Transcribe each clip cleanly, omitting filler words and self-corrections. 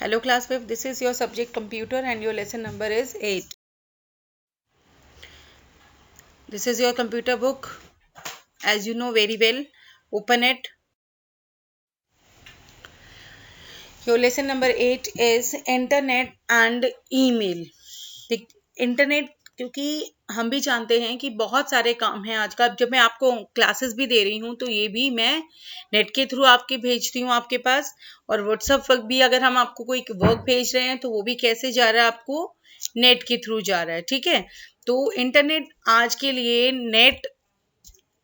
Hello class 5th, this is your subject computer and your lesson number is 8. This is your computer book, as you know very well. Open it. Your lesson number 8 is internet and email. Internet, क्योंकि हम भी जानते हैं कि बहुत सारे काम हैं आज का। जब मैं आपको क्लासेस भी दे रही हूँ तो ये भी मैं नेट के थ्रू आपके भेजती हूँ आपके पास, और व्हाट्सएप पर भी अगर हम आपको कोई वर्क भेज रहे हैं तो वो भी कैसे जा रहा है, आपको नेट के थ्रू जा रहा है। ठीक है, तो इंटरनेट आज के लिए नेट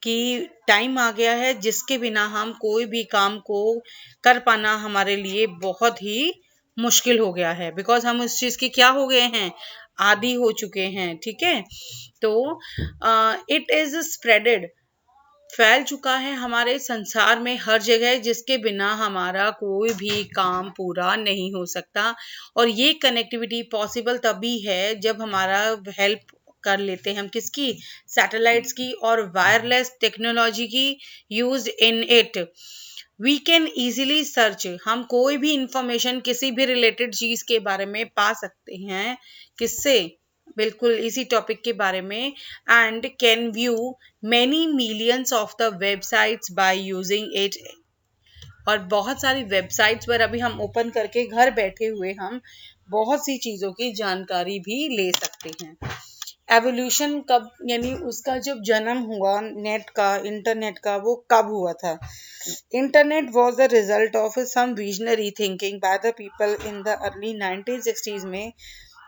की टाइम आ गया है जिसके बिना हम कोई भी काम को कर पाना हमारे लिए बहुत ही मुश्किल हो गया है, बिकॉज हम उस चीज के क्या हो गए हैं, आदी हो चुके हैं। ठीक है, तो इट इज स्प्रेडेड, फैल चुका है हमारे संसार में हर जगह, जिसके बिना हमारा कोई भी काम पूरा नहीं हो सकता। और ये कनेक्टिविटी पॉसिबल तभी है जब हमारा हेल्प कर लेते हैं हम किसकी, सैटेलाइट्स की और वायरलेस टेक्नोलॉजी की used in it. We can easily search, हम कोई भी इंफॉर्मेशन किसी भी रिलेटेड चीज के बारे में पा सकते हैं, किससे, बिल्कुल इसी टॉपिक के बारे में। And can view many millions of the websites by using it, और बहुत सारी वेबसाइट्स पर अभी हम ओपन करके घर बैठे हुए हम बहुत सी चीजों की जानकारी भी ले सकते हैं। एवोल्यूशन कब, यानी उसका जब जन्म हुआ नेट का, इंटरनेट का, वो कब हुआ था? Internet was the result of some visionary thinking by the people in the early 1960s में।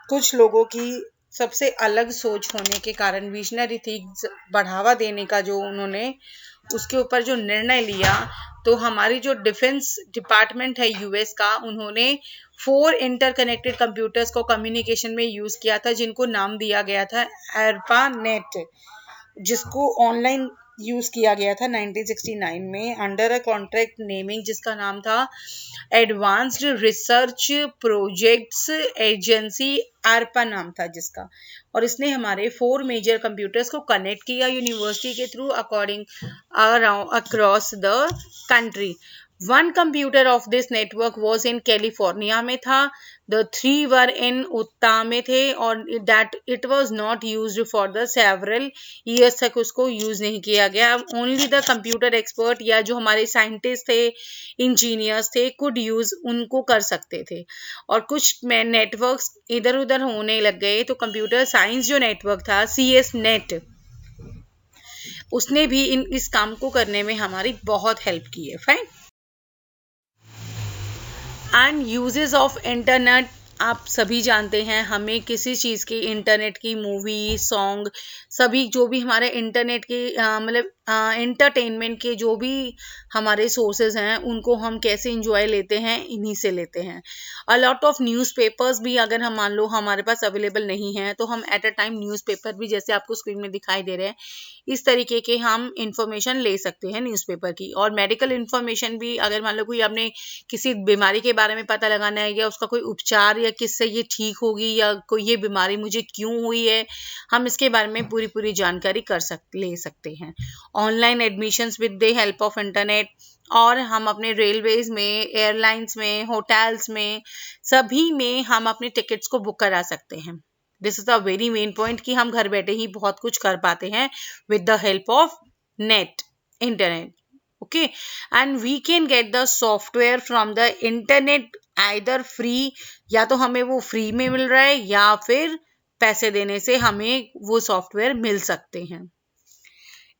कुछ लोगों की सबसे अलग सोच होने के कारण, विजनरी थिंक्स बढ़ावा देने का जो उन्होंने उसके ऊपर जो निर्णय लिया, तो हमारी जो डिफेंस डिपार्टमेंट है यूएस का, उन्होंने 4 इंटरकनेक्टेड कंप्यूटर्स को कम्युनिकेशन में यूज किया था, जिनको नाम दिया गया था ARPANET, जिसको ऑनलाइन यूज किया गया था 1969 में अंडर अ कॉन्ट्रैक्ट नेमिंग, जिसका नाम था advanced research projects agency, ARPA नाम था जिसका। और इसने हमारे 4 मेजर कंप्यूटर्स को कनेक्ट किया यूनिवर्सिटी के through according across the country. One computer of this network was in California में था, the 3 were in उत्ता में थे, और that it was not used for the several years तक उसको यूज नहीं किया गया। Only the computer expert, या जो हमारे साइंटिस्ट थे, इंजीनियर्स थे, could use, उनको कर सकते थे। और कुछ में नेटवर्क्स इधर उधर होने लग गए, तो कंप्यूटर साइंस जो नेटवर्क था CS नेट, उसने भी इस काम को करने में हमारी बहुत हेल्प की है। Fine. And uses of internet, आप सभी जानते हैं, हमें किसी चीज़ की, इंटरनेट की, मूवी, सॉन्ग, सभी जो भी हमारे इंटरनेट के मतलब एंटरटेनमेंट के जो भी हमारे सोर्सेज हैं, उनको हम कैसे इंजॉय लेते हैं, इन्हीं से लेते हैं। अ लॉट ऑफ न्यूज़पेपर्स भी अगर हम मान लो हमारे पास अवेलेबल नहीं है, तो हम एट अ टाइम न्यूज़पेपर भी, जैसे आपको स्क्रीन में दिखाई दे रहे हैं, इस तरीके के हम इंफॉर्मेशन ले सकते हैं न्यूज़पेपर की। और मेडिकल इंफॉर्मेशन भी, अगर मान लो कोई आपने किसी बीमारी के बारे में पता लगाना है, या उसका कोई उपचार, या किससे ये ठीक होगी, या कोई ये बीमारी मुझे क्यों हुई है, हम इसके बारे में पूरी जानकारी ले सकते हैं। Online admissions with the help of internet, और हम अपने रेलवेज में, एयरलाइंस में, होटल्स में, सभी में हम अपने टिकट्स को बुक करा सकते हैं। This is the very main point कि हम घर बैठे ही बहुत कुछ कर पाते हैं with the help of net, internet. Okay, and we can get the software from the internet either free, या तो हमें वो फ्री में मिल रहा है, या फिर पैसे देने से हमें वो सॉफ्टवेयर मिल सकते हैं।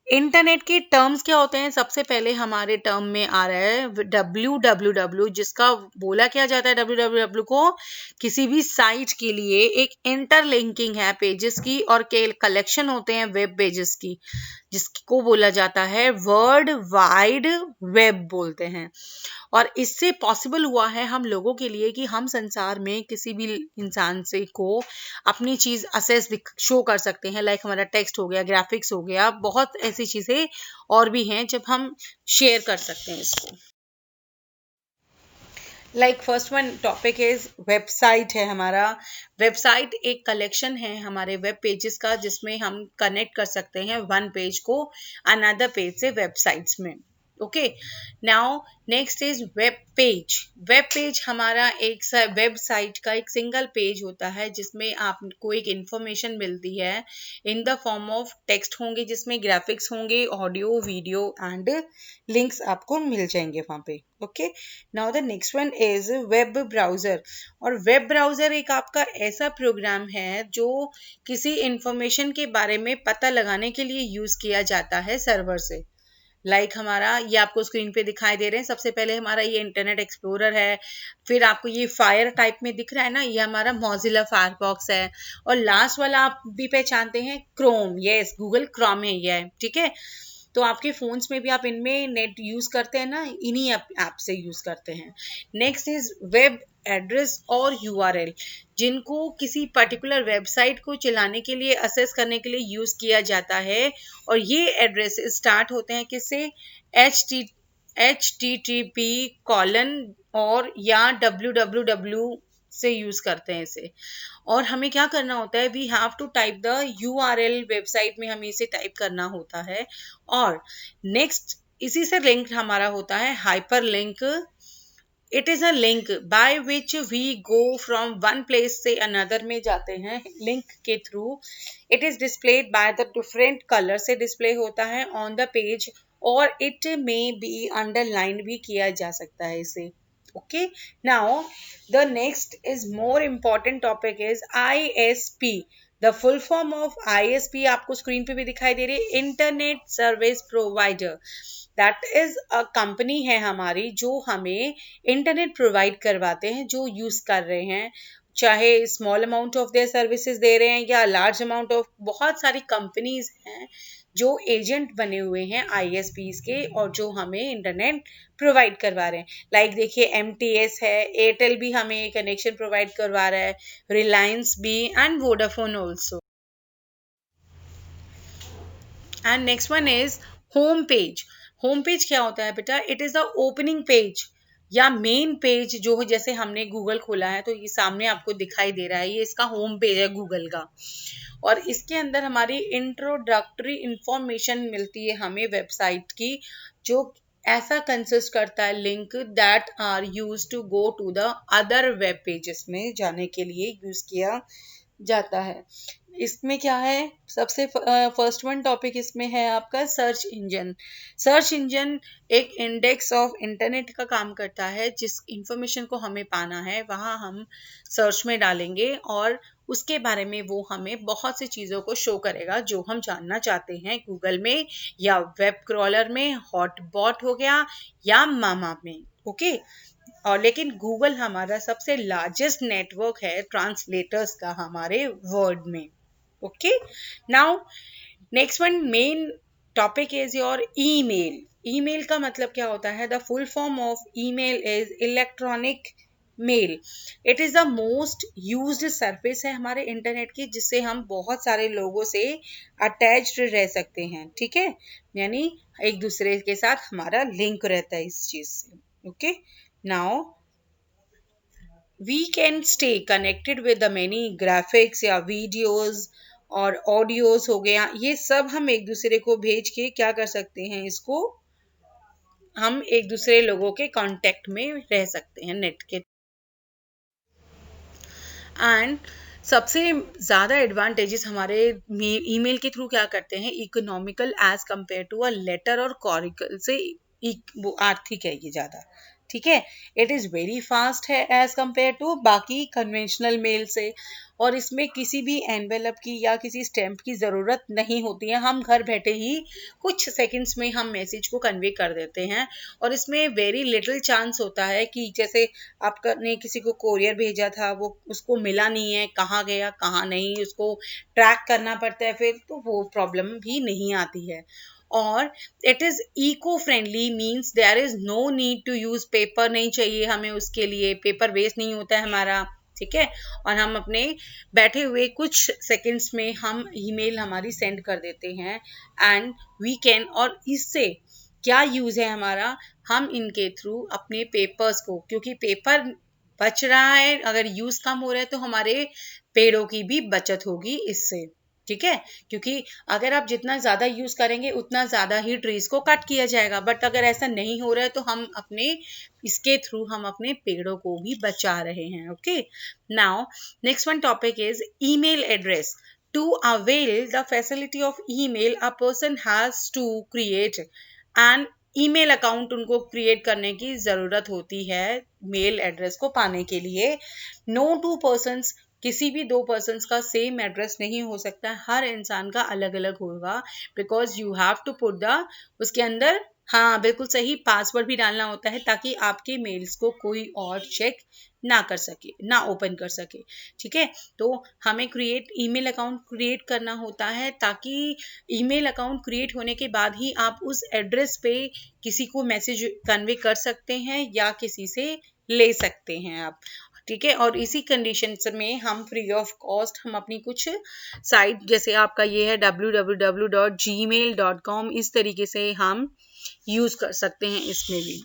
इंटरनेट के टर्म्स क्या होते हैं? सबसे पहले हमारे टर्म में आ रहा है www, जिसका बोला क्या जाता है www को, किसी भी साइट के लिए एक इंटरलिंकिंग है पेजेस की, और कलेक्शन होते हैं वेब पेजेस की, जिसको बोला जाता है वर्ल्ड वाइड वेब बोलते हैं। और इससे पॉसिबल हुआ है हम लोगों के लिए कि हम संसार में किसी भी इंसान से को अपनी चीज असेस शो कर सकते हैं, लाइक हमारा टेक्स्ट हो गया, ग्राफिक्स हो गया, बहुत ऐसी चीजें और भी हैं जब हम शेयर कर सकते हैं इसको। Like first one topic is website है हमारा। वेबसाइट एक कलेक्शन है हमारे वेब पेजेस का, जिसमें हम कनेक्ट कर सकते हैं वन पेज को अनदर पेज से वेबसाइट्स में। Okay, now next is web page. Web page हमारा एक वेबसाइट का एक सिंगल पेज होता है जिसमें आपको एक इंफॉर्मेशन मिलती है in the form of text होंगे, जिसमें ग्राफिक्स होंगे, ऑडियो, वीडियो एंड लिंक्स आपको मिल जाएंगे वहां पे। Okay, now the next one is web browser. और वेब ब्राउजर एक आपका ऐसा प्रोग्राम है जो किसी इंफॉर्मेशन के बारे में पता लगाने के लिए यूज किया जाता है सर्वर से। हमारा ये आपको स्क्रीन पे दिखाई दे रहे हैं, सबसे पहले हमारा ये इंटरनेट एक्सप्लोरर है, फिर आपको ये फायर टाइप में दिख रहा है ना, ये हमारा मोजिला फायरफॉक्स है, और लास्ट वाला आप भी पहचानते हैं क्रोम, यस गूगल क्रोम है ये, ठीक है। तो आपके फोन्स में भी आप इनमें नेट यूज करते हैं ना, इन्हीं ऐप से यूज करते हैं। नेक्स्ट इज वेब एड्रेस और यूआरएल, जिनको किसी पर्टिकुलर वेबसाइट को चलाने के लिए, असेस करने के लिए यूज किया जाता है। और ये एड्रेस स्टार्ट होते हैं किससे, HTTP कॉलन और या www से यूज करते हैं इसे। और हमें क्या करना होता है, we have to type the URL, website में हमें इसे टाइप करना होता है। और नेक्स्ट इसी से लिंक हमारा होता है hyper link. It is a link by which we go from one place से अनदर में जाते हैं लिंक के through. It is displayed by the different colour से डिस्प्ले होता है ऑन द पेज, और इट में बी अंडरलाइन भी किया जा सकता है इसे। Okay, now the next is more important topic is ISP. The full form of ISP आपको स्क्रीन पे भी दिखाई दे रही है, internet service provider. That is a company है हमारी जो हमें इंटरनेट प्रोवाइड करवाते हैं, जो यूज कर रहे हैं, चाहे small amount of their services दे रहे हैं या लार्ज अमाउंट ऑफ। बहुत सारी कंपनीज हैं जो एजेंट बने हुए हैं ISPs के, और जो हमें इंटरनेट प्रोवाइड करवा रहे हैं। देखिए MTS है, एयरटेल भी हमें कनेक्शन प्रोवाइड करवा रहा है, रिलायंस भी, and Vodafone also. And next one is home page. Home page क्या होता है बेटा, it is the opening page या मेन पेज, जो जैसे हमने गूगल खोला है तो ये सामने आपको दिखाई दे रहा है, ये इसका होम पेज है गूगल का। और इसके अंदर हमारी इंट्रोडक्टरी इंफॉर्मेशन मिलती है हमें वेबसाइट की, जो ऐसा कंसिस्ट करता है link that are use to go to the other web pages में जाने के लिए यूज किया जाता है। इसमें क्या है, सबसे फर्स्ट वन टॉपिक इसमें है आपका सर्च इंजन। सर्च इंजन एक इंडेक्स ऑफ इंटरनेट का काम करता है, जिस इंफॉर्मेशन को हमें पाना है वहाँ हम सर्च में डालेंगे और उसके बारे में वो हमें बहुत सी चीज़ों को शो करेगा जो हम जानना चाहते हैं गूगल में या वेब क्रॉलर में, हॉटबॉट हो गया या मामा में। ओके, और लेकिन गूगल हमारा सबसे लार्जेस्ट नेटवर्क है ट्रांसलेटर्स का हमारे वर्ड में। Okay, now next one main topic is your email. Email का मतलब क्या होता है, the full form of email is electronic mail. It is the most used service है हमारे इंटरनेट की, जिससे हम बहुत सारे लोगों से अटैच्ड रह सकते हैं, ठीक है, यानी एक दूसरे के साथ हमारा लिंक रहता है इस चीज से। Okay, now we can stay connected with the many graphics या videos और ऑडियोज हो गया, ये सब हम एक दूसरे को भेज के क्या कर सकते हैं, इसको हम एक दूसरे लोगों के कांटेक्ट में रह सकते हैं नेट के। एंड सबसे ज़्यादा एडवांटेजेस हमारे ईमेल के थ्रू क्या करते हैं, economical as compare to a letter और कॉरिकल से, वो आर्थिक है ये ज़्यादा, ठीक है। इट इज़ वेरी फास्ट है एज कंपेयर टू बाकी कन्वेंशनल मेल से, और इसमें किसी भी एनवेलप की या किसी स्टैम्प की ज़रूरत नहीं होती है, हम घर बैठे ही कुछ सेकंड्स में हम मैसेज को कन्वे कर देते हैं। और इसमें वेरी लिटिल चांस होता है कि जैसे आपने किसी को कोरियर भेजा था, वो उसको मिला नहीं है, कहाँ गया कहाँ नहीं, उसको ट्रैक करना पड़ता है फिर, तो वो प्रॉब्लम भी नहीं आती है। और it is eco friendly, means there is no need to use paper, नहीं चाहिए हमें उसके लिए, पेपर वेस्ट नहीं होता है हमारा, ठीक है। और हम अपने बैठे हुए कुछ सेकंड्स में हम ईमेल हमारी सेंड कर देते हैं एंड वी कैन, और इससे क्या यूज है हमारा, हम इनके थ्रू अपने पेपर्स को, क्योंकि पेपर बच रहा है, अगर यूज कम हो रहा है तो हमारे पेड़ों की भी बचत होगी इससे। ठीक है, क्योंकि अगर आप जितना ज्यादा यूज करेंगे उतना ज्यादा ही ट्रीज को कट किया जाएगा, बट अगर ऐसा नहीं हो रहा है तो हम अपने इसके थ्रू हम अपने पेड़ों को भी बचा रहे हैं। Okay, now next one topic is email address. To avail the facility of email a person has to create an email account. उनको क्रिएट करने की जरूरत होती है मेल एड्रेस को पाने के लिए। नो टू पर्सन्स, किसी भी दो पर्सन्स का सेम एड्रेस नहीं हो सकता है, हर इंसान का अलग अलग होगा, because you have to put the उसके अंदर, हाँ बिल्कुल सही, पासवर्ड भी डालना होता है ताकि आपके मेल्स को कोई और चेक ना कर सके, ना ओपन कर सके। ठीक है, तो हमें ईमेल अकाउंट क्रिएट करना होता है ताकि ईमेल अकाउंट क्रिएट होने के बाद ही आप उस एड्रेस पे किसी को मैसेज कन्वे कर सकते हैं या किसी से ले सकते हैं आप। ठीक है, और इसी कंडीशन में हम फ्री ऑफ कॉस्ट हम अपनी कुछ साइट, जैसे आपका ये है www.gmail.com, इस तरीके से हम यूज कर सकते हैं इसमें भी।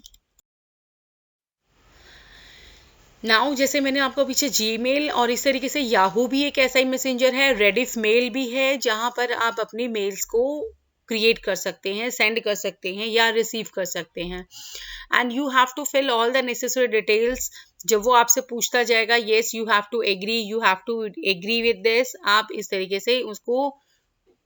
नाउ जैसे मैंने आपको पीछे जीमेल और इस तरीके से याहू भी एक ऐसा ही मैसेंजर है, रेडिफ मेल भी है, जहां पर आप अपनी मेल्स को क्रिएट कर सकते हैं, सेंड कर सकते हैं या रिसीव कर सकते हैं। And you have to fill all the necessary details. जब वो आपसे पूछता जाएगा, yes you have to agree, you have to agree with this, आप इस तरीके से उसको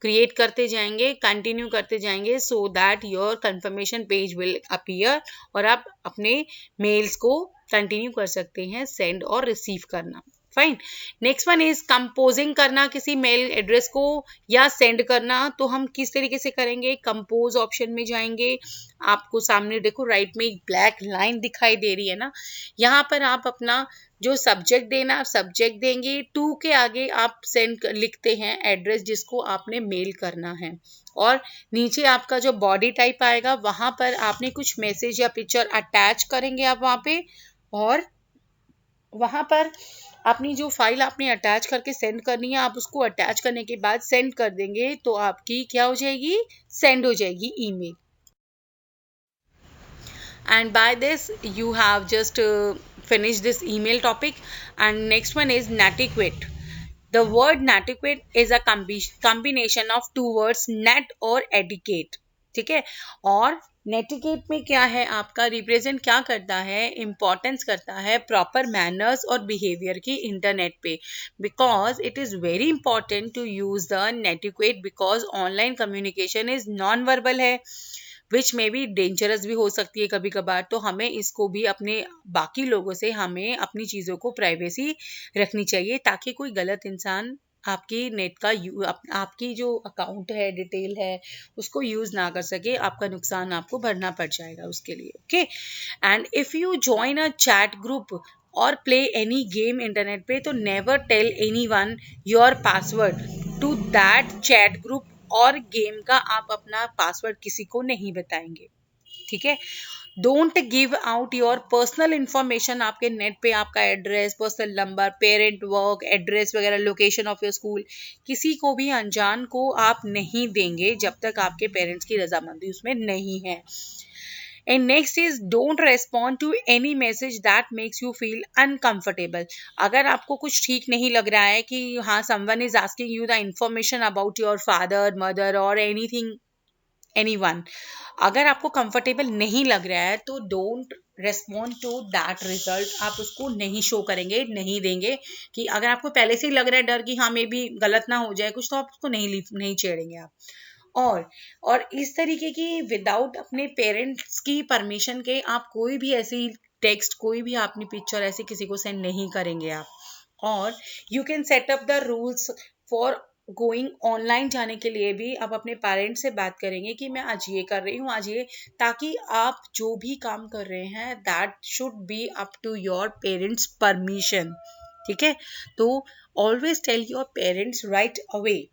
क्रिएट करते जाएंगे, कंटिन्यू करते जाएंगे, so that your confirmation page will appear और आप अपने मेल्स को कंटिन्यू कर सकते हैं सेंड और रिसीव करना। Fine. Next one is composing करना किसी मेल एड्रेस को या सेंड करना। तो हम किस तरीके से करेंगे, कंपोज ऑप्शन में जाएंगे, आपको सामने देखो राइट में एक ब्लैक लाइन दिखाई दे रही है ना, यहाँ पर आप अपना जो सब्जेक्ट देना आप सब्जेक्ट देंगे, टू के आगे आप सेंड लिखते हैं एड्रेस जिसको आपने मेल करना है, और नीचे आपका जो बॉडी टाइप आएगा वहां पर आपने कुछ मैसेज या पिक्चर अटैच करेंगे आप वहां पे, और वहां पर अपनी जो फाइल आपने अटैच करके सेंड करनी है आप उसको अटैच करने के बाद सेंड कर देंगे, तो आपकी क्या हो जाएगी, सेंड हो जाएगी email. And by this you have just finished this email topic. And next one is netiquette. The word netiquette is a combination of two words, net और etiquette. ठीक है, और नेटिकेट में क्या है, आपका रिप्रेजेंट क्या करता है, इंपॉर्टेंस करता है प्रॉपर मैनर्स और बिहेवियर की इंटरनेट पे, because it is very important to use the netiquette, because online communication is non verbal है, विच में भी डेंजरस भी हो सकती है कभी कभार। तो हमें इसको भी अपने बाकी लोगों से हमें अपनी चीज़ों को प्राइवेसी रखनी चाहिए ताकि कोई गलत इंसान आपकी नेट का आपकी जो अकाउंट है डिटेल है उसको यूज ना कर सके, आपका नुकसान आपको भरना पड़ जाएगा उसके लिए। Okay, and if you join a chat group और प्ले एनी गेम इंटरनेट पे, तो never tell any one your password to that chat group, और गेम का आप अपना पासवर्ड किसी को नहीं बताएंगे। ठीक है, don't give out your personal information, आपके नेट पे आपका address, personal number, parent work address वगैरह, लोकेशन ऑफ योर स्कूल, किसी को भी अनजान को आप नहीं देंगे जब तक आपके पेरेंट्स की रजामंदी उसमें नहीं है। And next is don't respond to any message that makes you feel uncomfortable. अगर आपको कुछ ठीक नहीं लग रहा है कि हाँ someone is asking you the information about your father, mother or anything, anyone, अगर आपको कंफर्टेबल नहीं लग रहा है तो don't respond to that result, आप उसको नहीं शो करेंगे, नहीं देंगे। कि अगर आपको पहले से ही लग रहा है डर कि हाँ मे भी गलत ना हो जाए कुछ, तो आप उसको नहीं छेड़ेंगे आप। और इस तरीके की विदाउट अपने पेरेंट्स की परमिशन के आप कोई भी ऐसी टेक्स्ट, कोई भी अपनी पिक्चर ऐसे किसी को सेंड नहीं करेंगे आप। और you can set up the rules for going online जाने के लिए भी आप अपने पेरेंट्स से बात करेंगे कि मैं आज ये कर रही हूँ, आज ये, ताकि आप जो भी काम कर रहे हैं that should be up to your parents permission. ठीक है, तो always tell your parents right away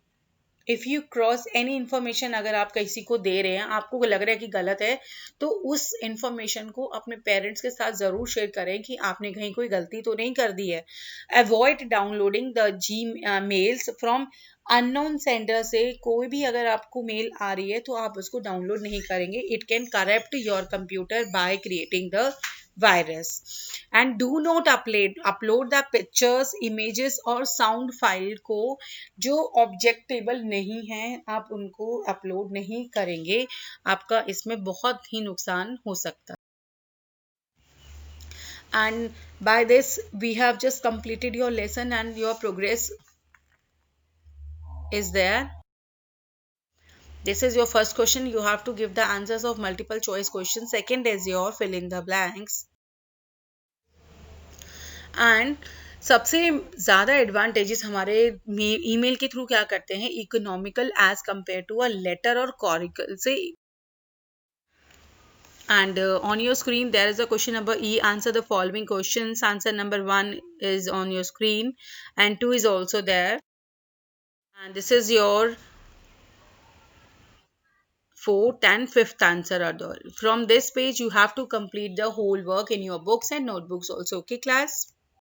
if you cross any information. अगर आप किसी को दे रहे हैं, आपको लग रहा है कि गलत है, तो उस इन्फॉर्मेशन को अपने पेरेंट्स के साथ जरूर शेयर करें कि आपने कहीं कोई गलती तो नहीं कर दी है। Avoid downloading the G mails from unknown sender से कोई भी अगर आपको मेल आ रही है तो आप उसको डाउनलोड नहीं करेंगे. It can corrupt your computer by creating the virus. And do not upload the pictures, images और sound file को जो ऑब्जेक्टेबल नहीं है आप उनको अपलोड नहीं करेंगे. आपका इसमें बहुत ही नुकसान हो सकता है. And by this we have just completed your lesson and your progress is there. This is your first question. You have to give the answers of multiple choice questions. Second is your fill in the blanks. And सबसे ज़्यादा advantages हमारे email के through क्या करते हैं, economical as compare to a letter और कॉरिकल से. And on your screen there is a question number E. Answer the following questions. Answer number 1 is on your screen and 2 is also there. And this is your fourth and fifth answer are there. From this page you have to complete the whole work in your books and notebooks also. Okay class?